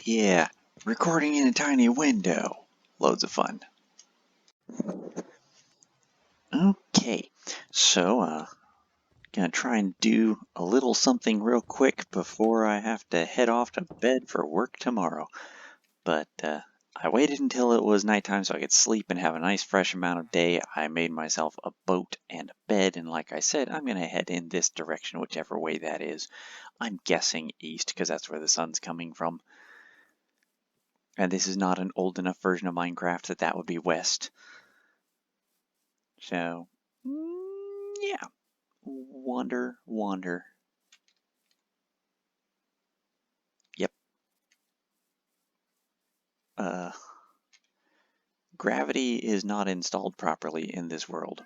Yeah, recording in a tiny window. Loads of fun. Okay, so, gonna try and do a little something real quick before I have to head off to bed for work tomorrow. But, I waited until it was nighttime so I could sleep and have a nice fresh amount of day. I made myself a boat and a bed, and like I said, I'm gonna head in this direction, whichever way that is. I'm guessing east, because that's where the sun's coming from. And this is not an old enough version of Minecraft that would be west. So, yeah. Wander. Yep. Gravity is not installed properly in this world.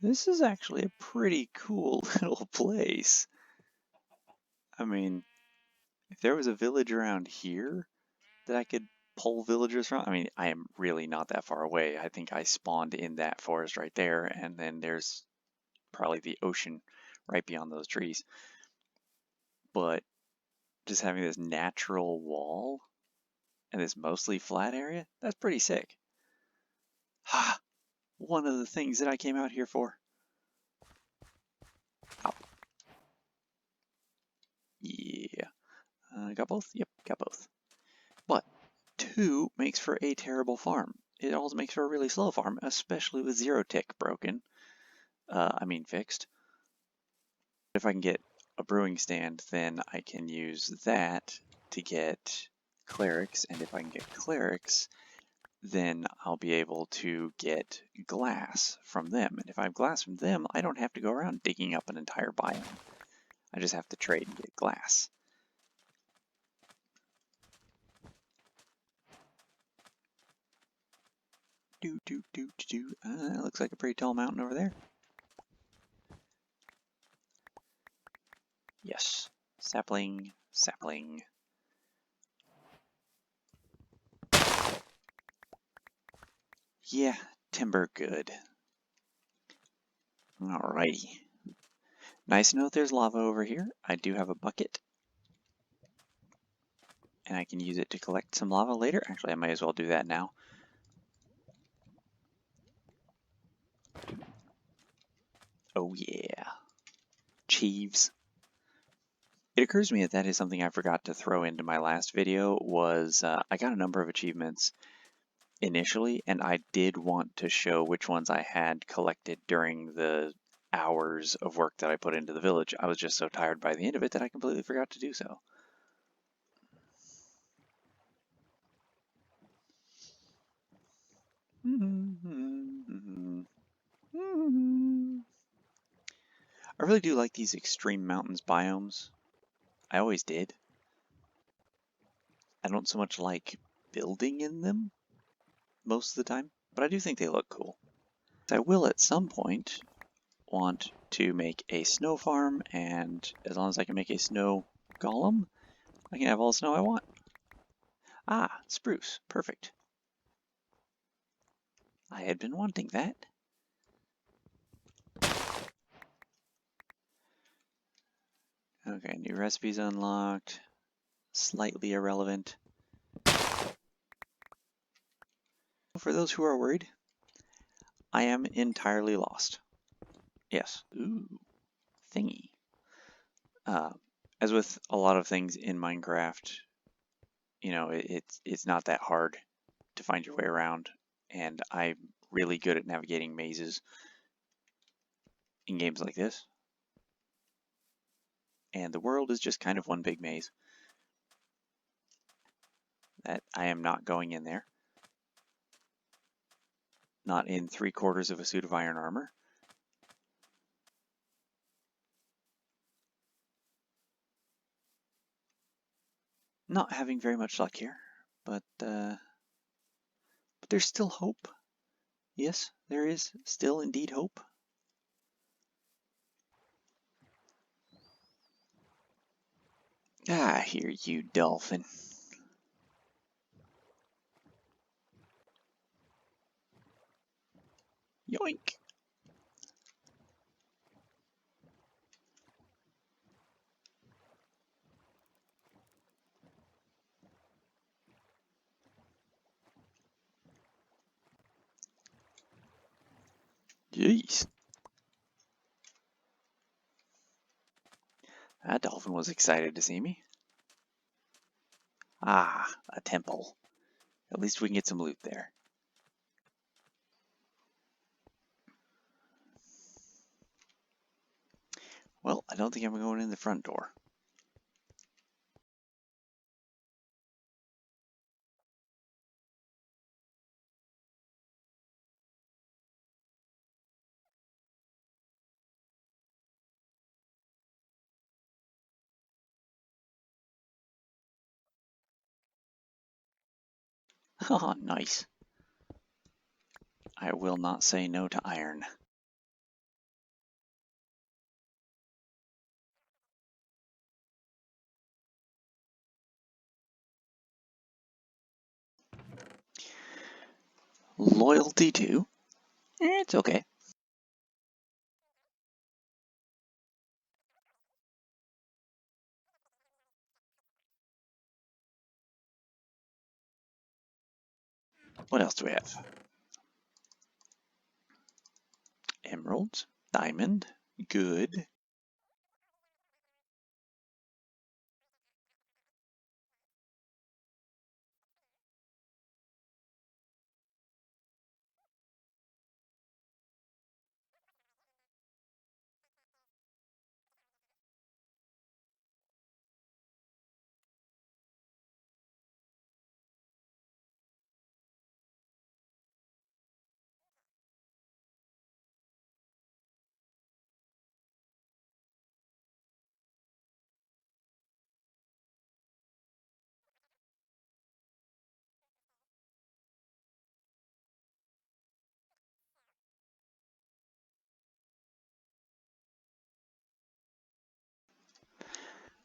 This is actually a pretty cool little place. I mean, if there was a village around here that I could pull villagers from, I mean, I am really not that far away. I think I spawned in that forest right there, and then there's probably the ocean right beyond those trees. But just having this natural wall and this mostly flat area, that's pretty sick. Ha! One of the things that I came out here for. Ow. Yeah. Got both? Yep, got both. But 2 makes for a terrible farm. It also makes for a really slow farm, especially with 0 tick broken. Fixed. If I can get a brewing stand, then I can use that to get clerics, and if I can get clerics, then I'll be able to get glass from them. And if I have glass from them, I don't have to go around digging up an entire biome. I just have to trade and get glass. Looks like a pretty tall mountain over there. Yes. Sapling. Yeah, timber good. Alrighty. Nice to know there's lava over here. I do have a bucket. And I can use it to collect some lava later. Actually, I might as well do that now. Oh yeah. Cheeves. It occurs to me that is something I forgot to throw into my last video was I got a number of achievements initially, and I did want to show which ones I had collected during the hours of work that I put into the village. I was just so tired by the end of it that I completely forgot to do so. I really do like these extreme mountains biomes. I always did. I don't so much like building in them most of the time, but I do think they look cool. I will at some point want to make a snow farm, and as long as I can make a snow golem, I can have all the snow I want. Ah, spruce. Perfect. I had been wanting that. Okay, new recipes unlocked. Slightly irrelevant. For those who are worried, I am entirely lost. Yes. Ooh. Thingy. As with a lot of things in Minecraft, you know, it's not that hard to find your way around, and I'm really good at navigating mazes in games like this. And the world is just kind of one big maze. That I am not going in there. Not in 3/4 of a suit of iron armor. Not having very much luck here, but there's still hope. Yes, there is still indeed hope. Ah, here you dolphin. Yoink. Jeez. That dolphin was excited to see me. Ah, a temple. At least we can get some loot there. Well, I don't think I'm going in the front door. Oh, nice. I will not say no to iron. Loyalty too? It's okay. What else do we have? Emeralds, diamond, good.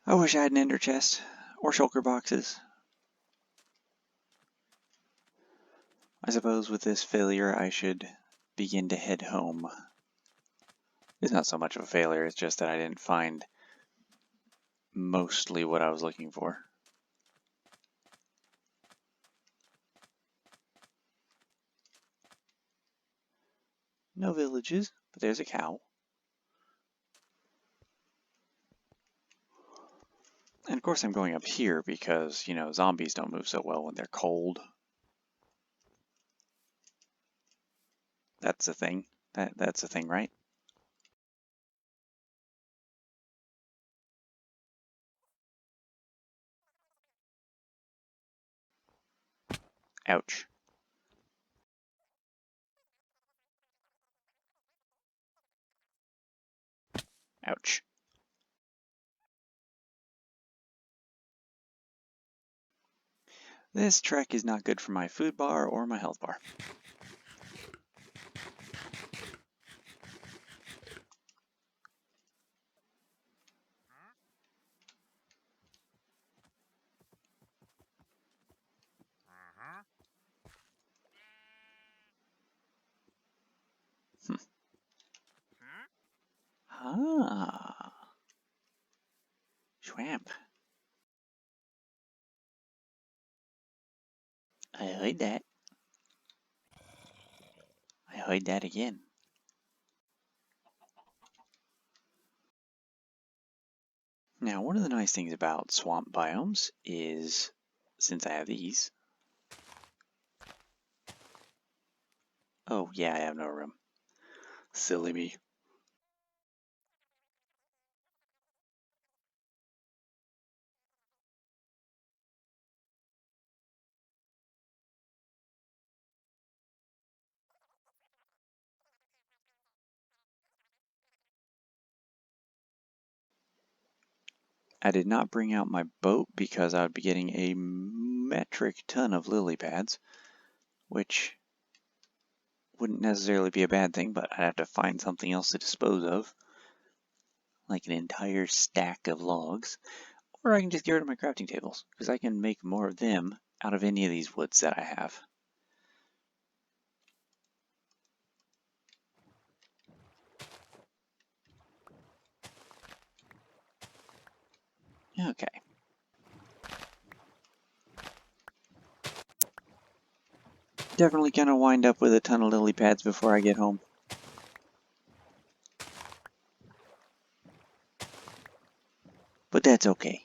I wish I had an ender chest or shulker boxes. I suppose with this failure I should begin to head home. It's not so much of a failure, it's just that I didn't find mostly what I was looking for. No villages, but there's a cow. And of course I'm going up here because, you know, zombies don't move so well when they're cold. That's the thing. That's the thing, right? Ouch. Ouch. This trek is not good for my food bar or my health bar. Ah. Swamp. I heard that. I heard that again. Now, one of the nice things about swamp biomes is, since I have these... Oh, yeah, I have no room. Silly me. I did not bring out my boat because I would be getting a metric ton of lily pads, which wouldn't necessarily be a bad thing, but I'd have to find something else to dispose of, like an entire stack of logs, or I can just get rid of my crafting tables, because I can make more of them out of any of these woods that I have. Okay. Definitely gonna wind up with a ton of lily pads before I get home. but that's okay.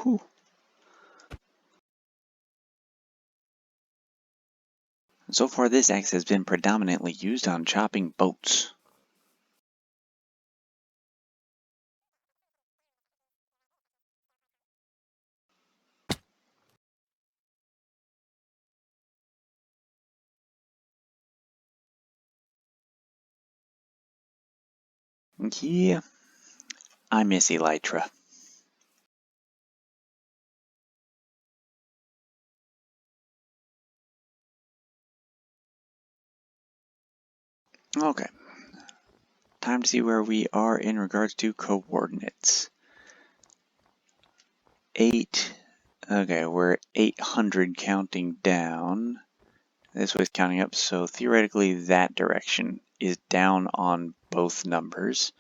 Whew. So far, this axe has been predominantly used on chopping boats. Yeah, I miss Elytra. Okay, time to see where we are in regards to coordinates. 8. Okay, we're at 800 counting down. This was counting up, so theoretically that direction is down on both numbers.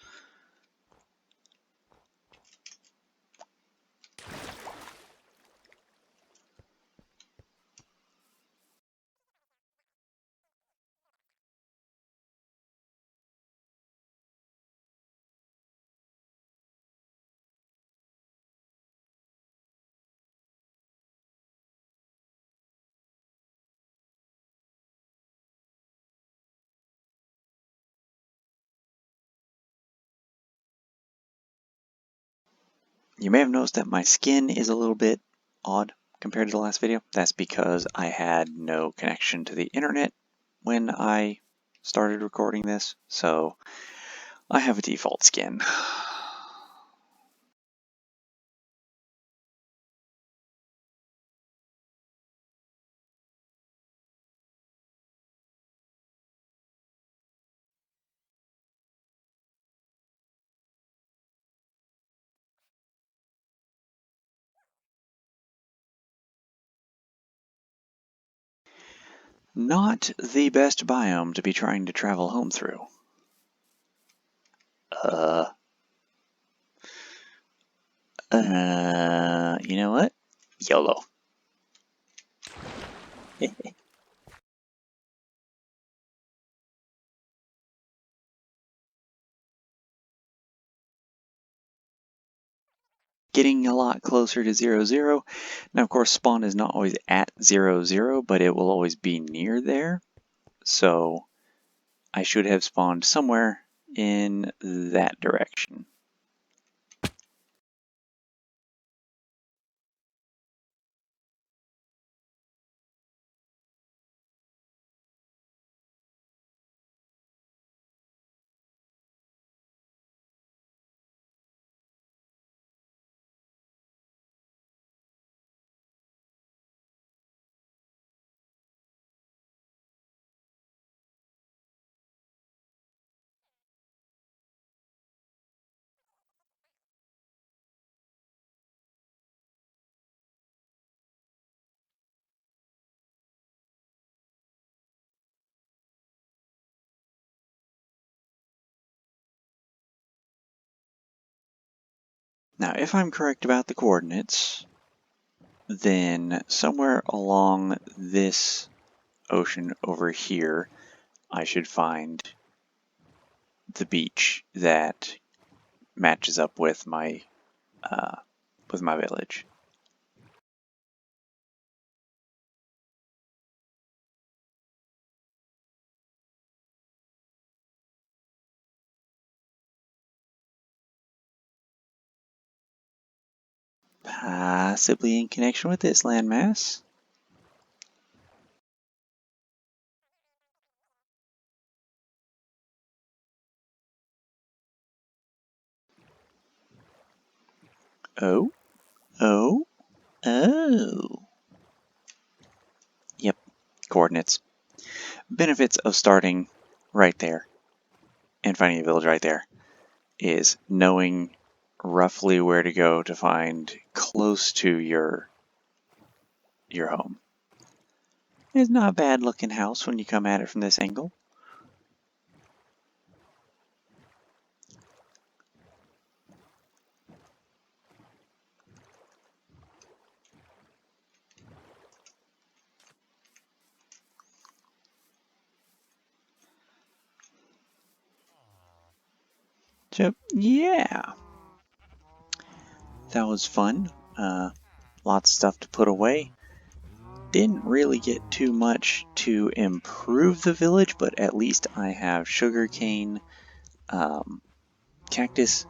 You may have noticed that my skin is a little bit odd compared to the last video. That's because I had no connection to the internet when I started recording this, so I have a default skin. Not the best biome to be trying to travel home through. You know what? YOLO. Getting a lot closer to 0, 0. Now, of course, spawn is not always at 0, 0, but it will always be near there. So I should have spawned somewhere in that direction. Now, if I'm correct about the coordinates, then somewhere along this ocean over here, I should find the beach that matches up with my village. Possibly in connection with this landmass. Oh, oh, oh. Yep, coordinates. Benefits of starting right there and finding a village right there is knowing roughly where to go to find close to your home. It's not a bad looking house when you come at it from this angle. So, yeah, that was fun. Lots of stuff to put away. Didn't really get too much to improve the village, but at least I have sugarcane, cactus.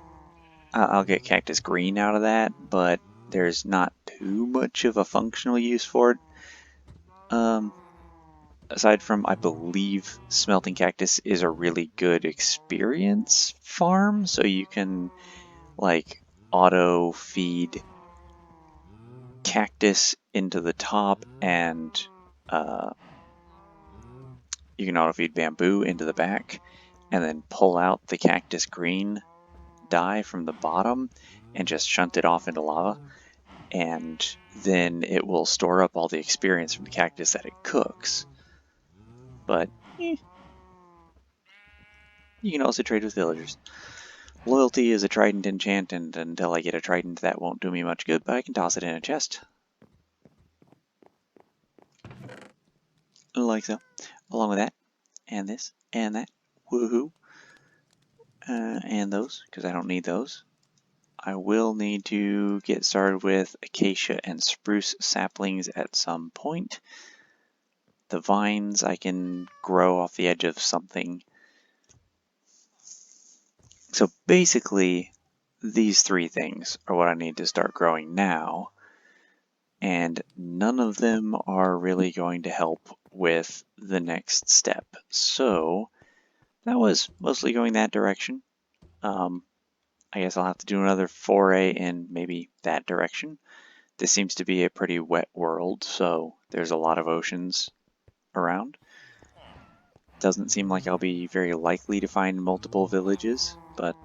I'll get cactus green out of that, but there's not too much of a functional use for it. Aside from, I believe smelting cactus is a really good experience farm, so you can like auto feed cactus into the top, and you can auto feed bamboo into the back, and then pull out the cactus green dye from the bottom and just shunt it off into lava, and then it will store up all the experience from the cactus that it cooks. But you can also trade with villagers. Loyalty is a trident enchant, and until I get a trident, that won't do me much good, but I can toss it in a chest. Like so. Along with that, and this, and that. Woohoo. And those, because I don't need those. I will need to get started with acacia and spruce saplings at some point. The vines I can grow off the edge of something. So basically, these three things are what I need to start growing now, and none of them are really going to help with the next step. So that was mostly going that direction. I guess I'll have to do another foray in maybe that direction. This seems to be a pretty wet world, so there's a lot of oceans around. Doesn't seem like I'll be very likely to find multiple villages, but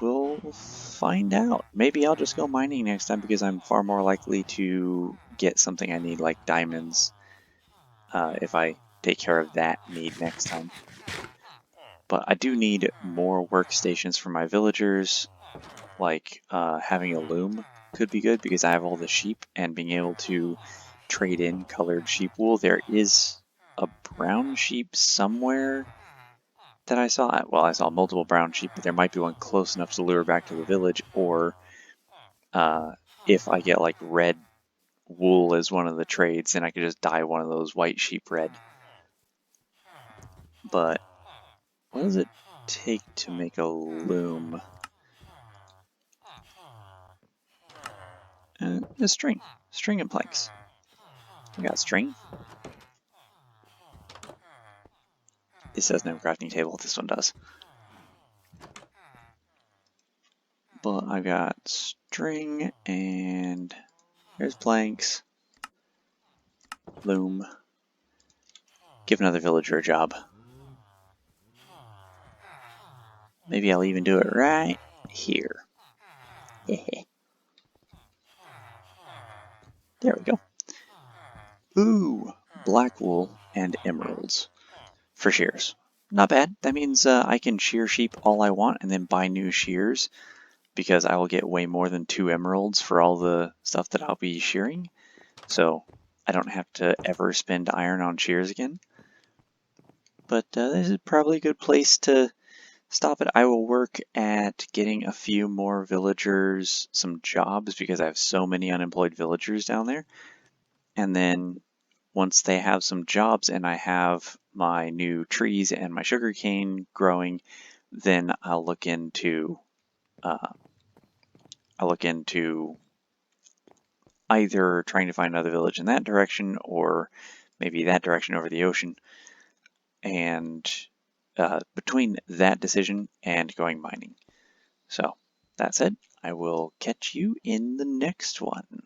we'll find out. Maybe I'll just go mining next time because I'm far more likely to get something I need like diamonds if I take care of that need next time. But I do need more workstations for my villagers, like having a loom could be good because I have all the sheep, and being able to trade in colored sheep wool. There is a brown sheep somewhere that I saw. Well, I saw multiple brown sheep, but there might be one close enough to lure back to the village, or if I get like red wool as one of the trades, then I could just dye one of those white sheep red. But what does it take to make a loom? A string and planks. We got string. This doesn't have a crafting table, this one does. But I've got string, and there's planks, loom. Give another villager a job. Maybe I'll even do it right here. There we go. Ooh, black wool and emeralds for shears. Not bad. That means I can shear sheep all I want and then buy new shears, because I will get way more than 2 emeralds for all the stuff that I'll be shearing. So I don't have to ever spend iron on shears again. But this is probably a good place to stop it. I will work at getting a few more villagers some jobs because I have so many unemployed villagers down there. And then once they have some jobs and I have my new trees and my sugarcane growing, then I'll look into either trying to find another village in that direction, or maybe that direction over the ocean. And between that decision and going mining. So that said, I will catch you in the next one.